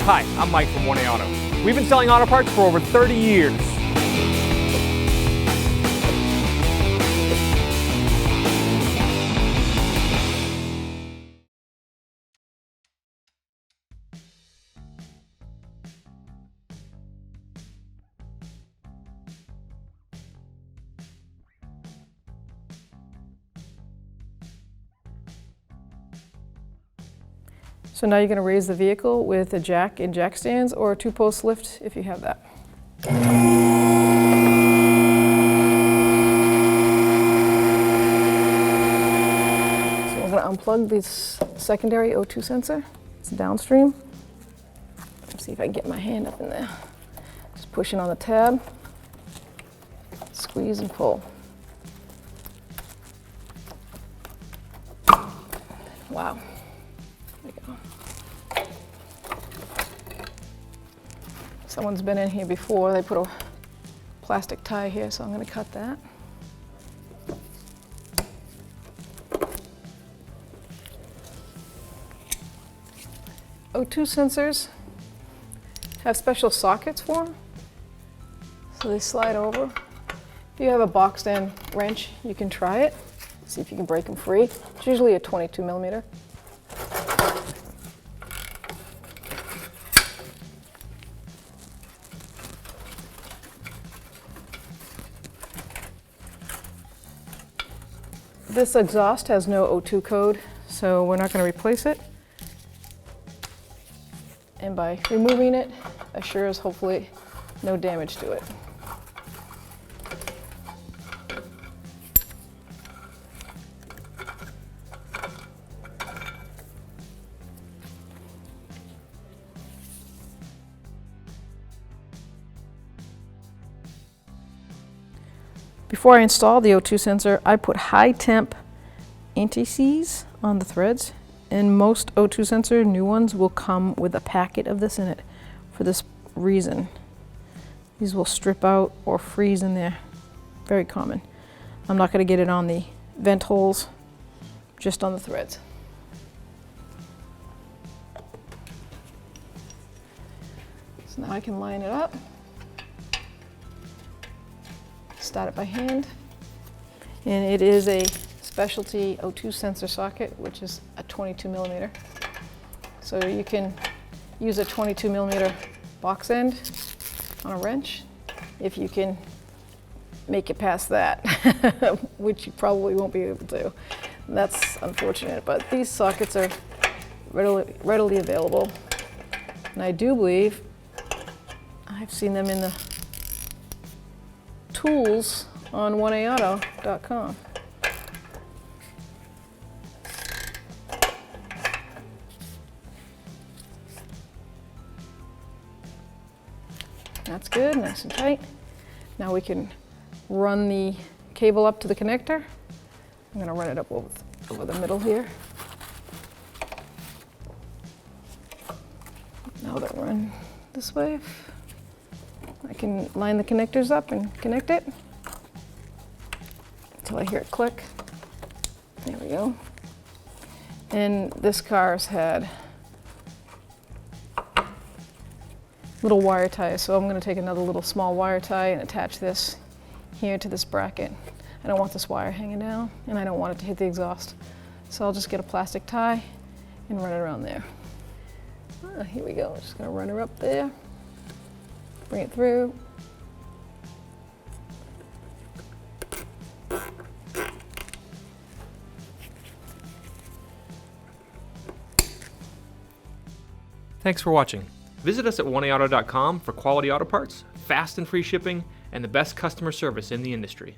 Hi, I'm Mike from 1A Auto. We've been selling auto parts for over 30 years. So now you're going to raise the vehicle with a jack and jack stands or a 2-post lift if you have that. So we're going to unplug this secondary O2 sensor. It's downstream. Let's see if I can get my hand up in there. Just pushing on the tab, squeeze and pull. Wow. There we go. Someone's been in here before. They put a plastic tie here, so I'm going to cut that. O2 sensors have special sockets for them, so they slide over. If you have a boxed in wrench, you can try it. See if you can break them free. It's usually a 22 millimeter. This exhaust has no O2 code, so we're not going to replace it. And by removing it, assures hopefully no damage to it. Before I installed the O2 sensor, I put high temp anti-seize on the threads, and most O2 sensor, new ones, will come with a packet of this in it for this reason. These will strip out or freeze in there. Very common. I'm not going to get it on the vent holes, just on the threads. So now I can line it up. Start it by hand, and it is a specialty O2 sensor socket, which is a 22 millimeter. So you can use a 22 millimeter box end on a wrench if you can make it past that, which you probably won't be able to. And that's unfortunate, but these sockets are readily available, and I do believe I've seen them in the tools on 1aauto.com. That's good, nice and tight. Now we can run the cable up to the connector. I'm going to run it up over the middle here. Now that run this way. I can line the connectors up and connect it until I hear it click. There we go. And this car's had little wire ties, so I'm going to take another little small wire tie and attach this here to this bracket. I don't want this wire hanging down, and I don't want it to hit the exhaust. So I'll just get a plastic tie and run it around there. Here we go. Just going to run her up there. Bring it through. Thanks for watching. Visit us at 1aauto.com for quality auto parts, fast and free shipping, and the best customer service in the industry.